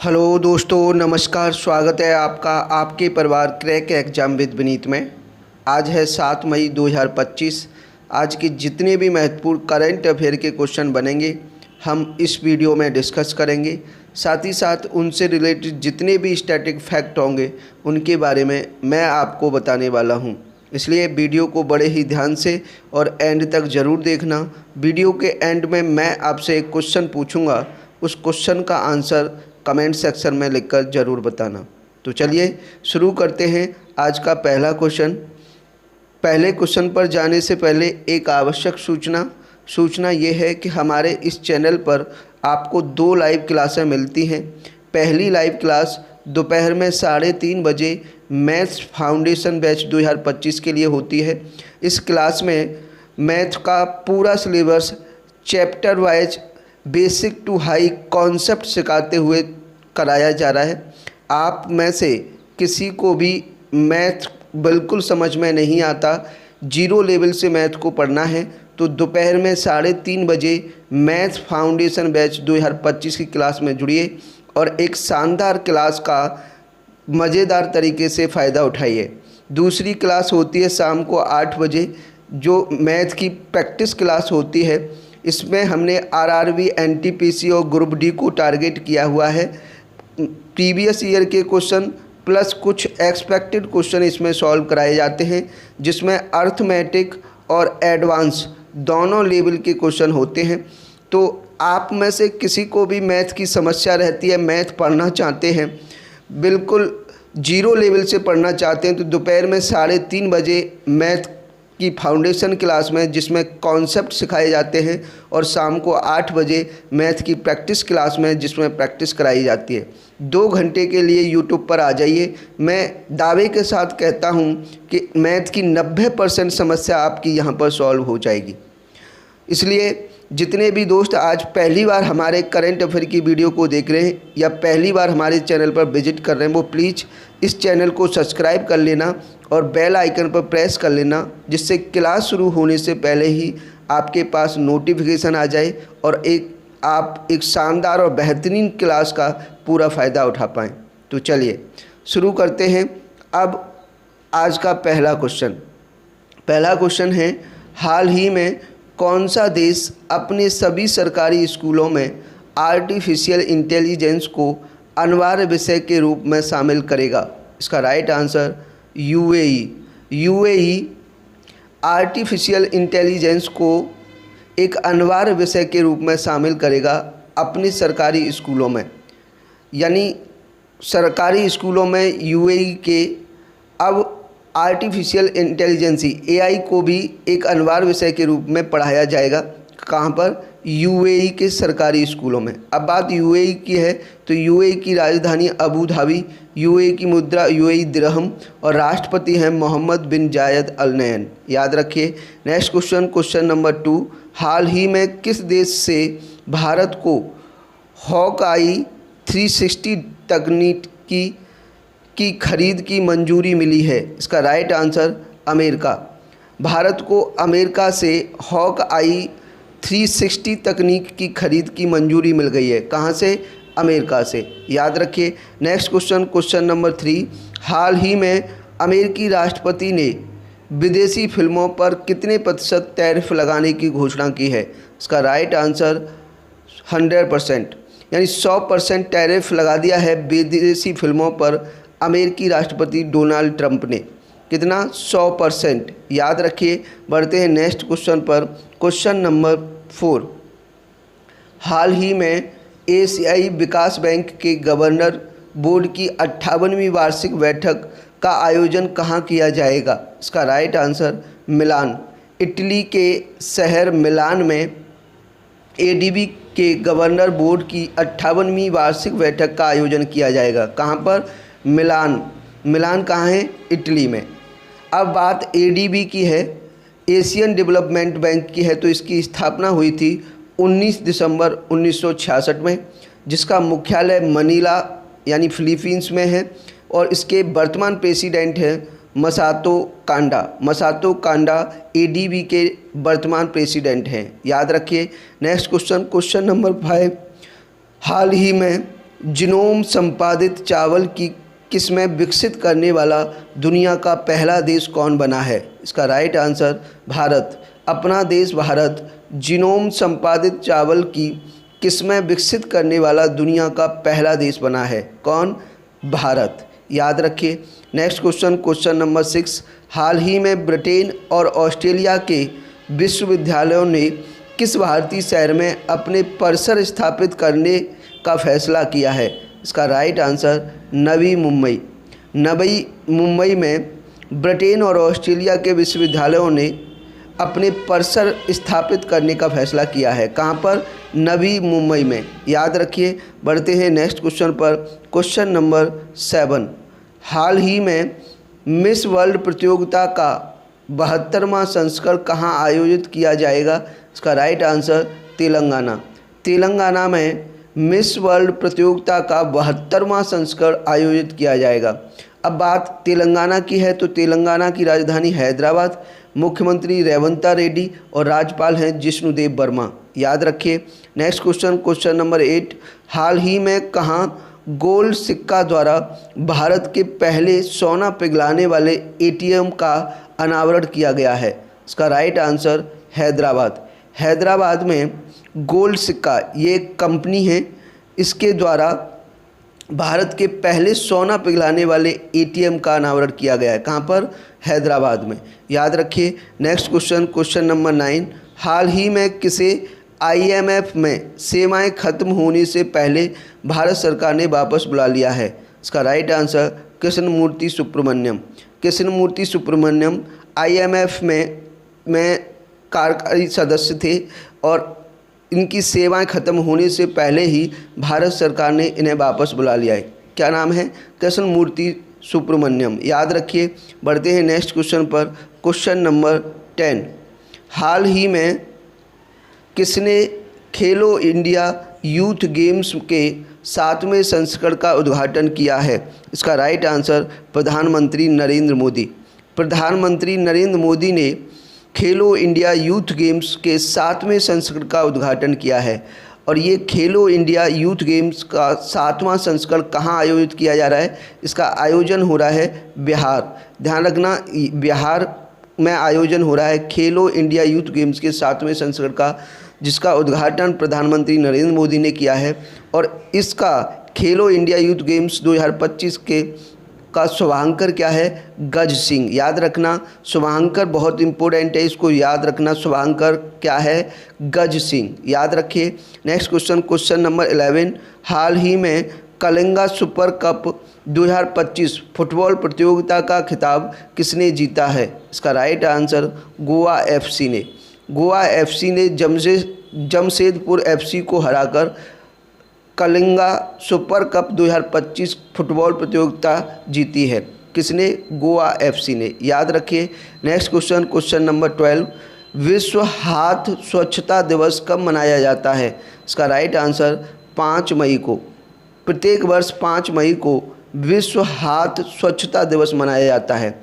Hello दोस्तों, नमस्कार। स्वागत है आपका आपके परिवार क्रैक एग्जाम विद विनीत में। आज है 7 मई 2025। आज के जितने भी महत्वपूर्ण करंट अफेयर के क्वेश्चन बनेंगे हम इस वीडियो में डिस्कस करेंगे। साथ ही साथ उनसे रिलेटेड जितने भी स्टैटिक फैक्ट होंगे उनके बारे में मैं आपको बताने वाला हूं। इसलिए वीडियो को बड़े ही ध्यान से और एंड तक ज़रूर देखना। वीडियो के एंड में मैं आपसे एक क्वेश्चन पूछूंगा, उस क्वेश्चन का आंसर कमेंट सेक्शन में लिखकर ज़रूर बताना। तो चलिए शुरू करते हैं आज का पहला क्वेश्चन। पहले क्वेश्चन पर जाने से पहले एक आवश्यक सूचना ये है कि हमारे इस चैनल पर आपको 2 लाइव क्लासें मिलती हैं। पहली लाइव क्लास दोपहर में 3:30 बजे मैथ्स फाउंडेशन बैच 2025 के लिए होती है। इस क्लास में मैथ का पूरा syllabus chapter wise basic to high concept सिखाते हुए कराया जा रहा है। आप में से किसी को भी मैथ बिल्कुल समझ में नहीं आता, जीरो लेवल से मैथ को पढ़ना है, तो दोपहर में 3:30 बजे मैथ फाउंडेशन बैच 2025 की क्लास में जुड़िए और एक शानदार क्लास का मज़ेदार तरीके से फ़ायदा उठाइए। दूसरी क्लास होती है शाम को 8 बजे, जो मैथ की प्रैक्टिस क्लास होती है। इसमें हमने आरआरबी, एनटीपीसी और ग्रुप डी को टारगेट किया हुआ है। प्रीवियस ईयर के क्वेश्चन प्लस कुछ एक्सपेक्टेड क्वेश्चन इसमें सॉल्व कराए जाते हैं, जिसमें अर्थमेटिक और एडवांस दोनों लेवल के क्वेश्चन होते हैं। तो आप में से किसी को भी मैथ की समस्या रहती है, मैथ पढ़ना चाहते हैं, बिल्कुल जीरो लेवल से पढ़ना चाहते हैं, तो दोपहर में 3:30 बजे मैथ की फाउंडेशन क्लास में जिसमें कॉन्सेप्ट सिखाए जाते हैं और शाम को 8 बजे मैथ की प्रैक्टिस क्लास में जिसमें प्रैक्टिस कराई जाती है। 2 घंटे के लिए यूट्यूब पर आ जाइए। मैं दावे के साथ कहता हूं कि मैथ की 90% समस्या आपकी यहां पर सॉल्व हो जाएगी। इसलिए जितने भी दोस्त आज पहली बार हमारे करंट अफेयर की वीडियो को देख रहे हैं या पहली बार हमारे चैनल पर विजिट कर रहे हैं, वो प्लीज़ इस चैनल को सब्सक्राइब कर लेना और बेल आइकन पर प्रेस कर लेना, जिससे क्लास शुरू होने से पहले ही आपके पास नोटिफिकेशन आ जाए और आप एक शानदार और बेहतरीन क्लास का पूरा फ़ायदा उठा पाएँ। तो चलिए शुरू करते हैं। अब आज का पहला क्वेश्चन है, हाल ही में कौन सा देश अपने सभी सरकारी स्कूलों में आर्टिफिशियल इंटेलिजेंस को अनिवार्य विषय के रूप में शामिल करेगा? इसका right answer UAE artificial intelligence को एक अनिवार्य विषय के रूप में शामिल करेगा अपनी सरकारी स्कूलों में। यानी सरकारी स्कूलों में यूएई के अब आर्टिफिशियल इंटेलिजेंसी एआई को भी एक अनिवार्य विषय के रूप में पढ़ाया जाएगा। कहाँ पर? यूएई के सरकारी स्कूलों में। अब बात यूएई की है तो यूएई की राजधानी अबू धाबी, यूएई की मुद्रा यूएई दिरहम और राष्ट्रपति हैं मोहम्मद बिन जायद अल नहयान। याद रखिए। नेक्स्ट क्वेश्चन नंबर 2, हाल ही में किस देश से भारत को हॉकआई 360 तकनीक की खरीद की मंजूरी मिली है? इसका राइट आंसर अमेरिका। भारत को अमेरिका से हॉकआई 360 तकनीक की खरीद की मंजूरी मिल गई है। कहाँ से? अमेरिका से। याद रखिए। नेक्स्ट क्वेश्चन नंबर 3, हाल ही में अमेरिकी राष्ट्रपति ने विदेशी फिल्मों पर कितने प्रतिशत टैरिफ लगाने की घोषणा की है? इसका राइट आंसर 100%, यानी 100% टैरिफ लगा दिया है विदेशी फिल्मों पर अमेरिकी राष्ट्रपति डोनाल्ड ट्रंप ने। कितना? 100%। याद रखिए। बढ़ते हैं नेक्स्ट क्वेश्चन पर। क्वेश्चन नंबर 4, हाल ही में एशियाई विकास बैंक के गवर्नर बोर्ड की 58वीं वार्षिक बैठक का आयोजन कहाँ किया जाएगा? इसका राइट आंसर मिलान। इटली के शहर मिलान में एडीबी के गवर्नर बोर्ड की 58वीं वार्षिक बैठक का आयोजन किया जाएगा। कहाँ पर? मिलान कहाँ है? इटली में। अब बात एडीबी की है, एशियन डेवलपमेंट बैंक की है, तो इसकी स्थापना हुई थी 19 दिसंबर 1966 में, जिसका मुख्यालय मनीला यानी फिलीपींस में है और इसके वर्तमान प्रेसिडेंट हैं मसातो कांडा एडीबी के वर्तमान प्रेसिडेंट हैं। याद रखिए। नेक्स्ट क्वेश्चन नंबर 5, हाल ही में जीनोम संपादित चावल की किस्में विकसित करने वाला दुनिया का पहला देश कौन बना है? इसका राइट आंसर भारत। अपना देश भारत जीनोम संपादित चावल की किस्में विकसित करने वाला दुनिया का पहला देश बना है। कौन? भारत। याद रखिए। Next question, question number 6। हाल ही में ब्रिटेन और ऑस्ट्रेलिया के विश्वविद्यालयों ने किस भारतीय शहर में अपने परिसर स्थापित करने का फैसला किया है? इसका राइट आंसर नवी मुंबई। नवी मुंबई में ब्रिटेन और ऑस्ट्रेलिया के विश्वविद्यालयों ने अपने परिसर स्थापित करने का फैसला किया है। कहाँ पर? नवी मुंबई में। याद रखिए। बढ़ते हैं नेक्स्ट क्वेश्चन पर, क्वेश्चन नंबर 7। हाल ही में मिस वर्ल्ड प्रतियोगिता का 72वां संस्करण कहाँ आयोजित किया जाएगा? इसका राइट आंसर तेलंगाना। तेलंगाना में मिस वर्ल्ड प्रतियोगिता का 72वां संस्करण आयोजित किया जाएगा। अब बात तेलंगाना की है तो तेलंगाना की राजधानी हैदराबाद, मुख्यमंत्री रेवंत रेड्डी और राज्यपाल हैं जिष्णुदेव वर्मा। याद रखिए। Next question, question number 8। हाल ही में कहाँ गोल्ड सिक्का द्वारा भारत के पहले सोना पिघलाने वाले एटीएम का अनावरण किया गया है? इसका राइट आंसर हैदराबाद। हैदराबाद में गोल्ड सिक्का, ये एक कंपनी है, इसके द्वारा भारत के पहले सोना पिघलाने वाले एटीएम का अनावरण किया गया है। कहाँ पर? हैदराबाद में। याद रखिए। Next question, question number 9। हाल ही में किसे आईएमएफ में सेवाएं खत्म होने से पहले भारत सरकार ने वापस बुला लिया है? इसका right answer Krishnamurthy Subramanian. Krishnamurthy Subramanian IMF में कार्यकारी सदस्य थे और इनकी सेवाएं खत्म होने से पहले ही भारत सरकार ने इन्हें वापस बुला लिया है। क्या नाम है? कृष्णमूर्ति सुब्रमण्यम। याद रखिए। बढ़ते हैं नेक्स्ट क्वेश्चन पर, क्वेश्चन नंबर 10। हाल ही में किसने खेलो इंडिया यूथ गेम्स के 7वें संस्करण का उद्घाटन किया है? इसका राइट आंसर प्रधानमंत्री नरेंद्र मोदी। प्रधानमंत्री नरेंद्र मोदी ने खेलो इंडिया यूथ गेम्स के 7वें संस्करण का उद्घाटन किया है। और ये खेलो इंडिया यूथ गेम्स का 7वां संस्करण कहाँ आयोजित किया जा रहा है? इसका आयोजन हो रहा है बिहार। ध्यान रखना, बिहार में आयोजन हो रहा है खेलो इंडिया यूथ गेम्स के 7वें संस्करण का, जिसका उद्घाटन प्रधानमंत्री नरेंद्र मोदी ने किया है। और इसका खेलो इंडिया यूथ गेम्स 2025 के का शुभांकर क्या है? गज सिंह। याद रखना, शुभांकर बहुत इंपॉर्टेंट है, इसको याद रखना। शुभांकर क्या है? गज सिंह। याद रखिए। Next question, question number 11। हाल ही में कलिंगा सुपर कप 2025 फुटबॉल प्रतियोगिता का खिताब किसने जीता है? इसका राइट आंसर गोवा एफसी ने। गोवा एफसी ने जमशेदपुर एफसी को हराकर कलिंगा सुपर कप 2025 फुटबॉल प्रतियोगिता जीती है। किसने? गोवा एफसी ने। याद रखिए। Next question, question number 12। विश्व हाथ स्वच्छता दिवस कब मनाया जाता है? इसका राइट आंसर 5 मई को। प्रत्येक वर्ष 5 मई को विश्व हाथ स्वच्छता दिवस मनाया जाता है।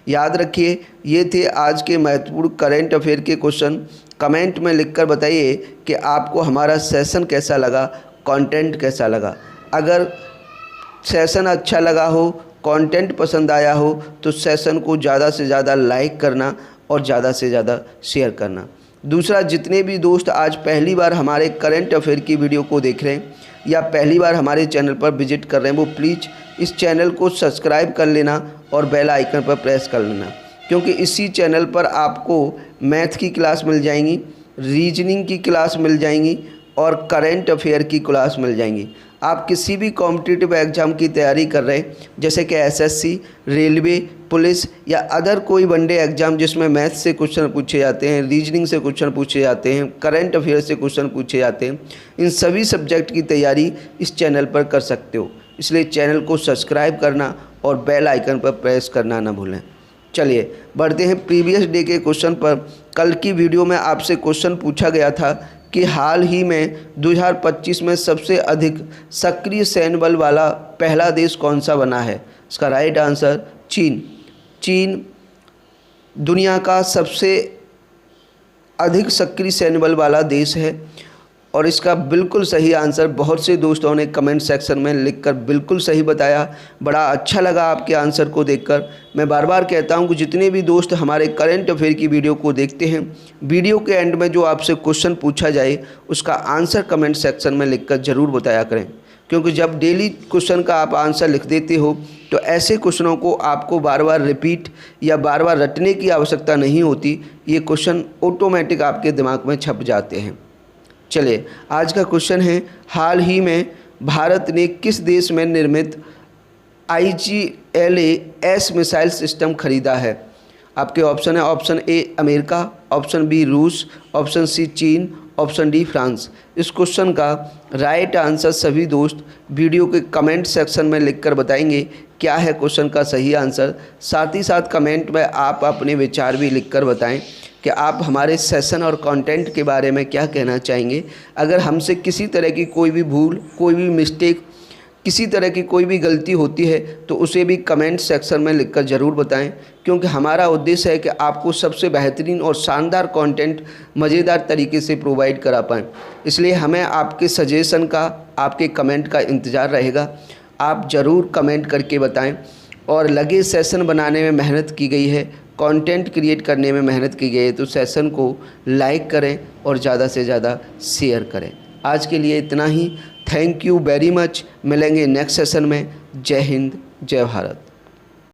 याद रखिए। ये थे आज के महत्वपूर्ण करंट अफेयर के क्वेश्चन। कमेंट में लिखकर बताइए कि आपको हमारा सेशन कैसा लगा, कंटेंट कैसा लगा। अगर सेशन अच्छा लगा हो, कंटेंट पसंद आया हो तो सेशन को ज़्यादा से ज़्यादा लाइक करना और ज़्यादा से ज़्यादा शेयर करना। दूसरा, जितने भी दोस्त आज पहली बार हमारे करंट अफेयर की वीडियो को देख रहे हैं या पहली बार हमारे चैनल पर विजिट कर रहे हैं, वो प्लीज़ इस चैनल को सब्सक्राइब कर लेना और बेल आइकन पर प्रेस कर लेना, क्योंकि इसी चैनल पर आपको मैथ की क्लास मिल जाएंगी, रीजनिंग की क्लास मिल जाएंगी और करंट अफेयर की क्लास मिल जाएंगी। आप किसी भी कॉम्पिटिटिव एग्ज़ाम की तैयारी कर रहे हैं, जैसे कि एसएससी, रेलवे, पुलिस या अदर कोई वनडे एग्ज़ाम जिसमें मैथ से क्वेश्चन पूछे जाते हैं, रीजनिंग से क्वेश्चन पूछे जाते हैं, करंट अफेयर से क्वेश्चन पूछे जाते हैं, इन सभी सब्जेक्ट की तैयारी इस चैनल पर कर सकते हो। इसलिए चैनल को सब्सक्राइब करना और बेल आइकन पर प्रेस करना ना भूलें। चलिए बढ़ते हैं प्रीवियस डे के क्वेश्चन पर। कल की वीडियो में आपसे क्वेश्चन पूछा गया था कि हाल ही में 2025 में सबसे अधिक सक्रिय सैन्य बल वाला पहला देश कौन सा बना है? इसका राइट आंसर चीन। चीन दुनिया का सबसे अधिक सक्रिय सैन्य बल वाला देश है और इसका बिल्कुल सही आंसर बहुत से दोस्तों ने कमेंट सेक्शन में लिखकर बिल्कुल सही बताया। बड़ा अच्छा लगा आपके आंसर को देखकर। मैं बार बार कहता हूं कि जितने भी दोस्त हमारे करंट अफेयर की वीडियो को देखते हैं, वीडियो के एंड में जो आपसे क्वेश्चन पूछा जाए उसका आंसर कमेंट सेक्शन में लिखकर ज़रूर बताया करें, क्योंकि जब डेली क्वेश्चन का आप आंसर लिख देते हो तो ऐसे क्वेश्चनों को आपको बार बार रिपीट या बार बार रटने की आवश्यकता नहीं होती। ये क्वेश्चन ऑटोमेटिक आपके दिमाग में छप जाते हैं। चलिए, आज का क्वेश्चन है, हाल ही में भारत ने किस देश में निर्मित IGLAS मिसाइल सिस्टम खरीदा है? आपके ऑप्शन है, option A America, option B रूस, ऑप्शन सी चीन, ऑप्शन डी फ्रांस। इस क्वेश्चन का राइट आंसर सभी दोस्त वीडियो के कमेंट सेक्शन में लिखकर बताएंगे क्या है क्वेश्चन का सही आंसर। साथ ही साथ कमेंट में आप अपने विचार भी लिखकर बताएं कि आप हमारे सेशन और कंटेंट के बारे में क्या कहना चाहेंगे। अगर हमसे किसी तरह की कोई भी भूल, कोई भी मिस्टेक, किसी तरह की कोई भी गलती होती है तो उसे भी कमेंट सेक्शन में लिखकर ज़रूर बताएं, क्योंकि हमारा उद्देश्य है कि आपको सबसे बेहतरीन और शानदार कंटेंट मज़ेदार तरीके से प्रोवाइड करा पाएँ। इसलिए हमें आपके सजेशन का, आपके कमेंट का इंतज़ार रहेगा। आप ज़रूर कमेंट करके बताएं। और लगे सेशन बनाने में मेहनत की गई है, कंटेंट क्रिएट करने में मेहनत की गई है, तो सेशन को लाइक करें और ज़्यादा से ज़्यादा शेयर करें। आज के लिए इतना ही। Thank you very much. मिलेंगे नेक्स्ट सेशन में। जय हिंद, जय भारत।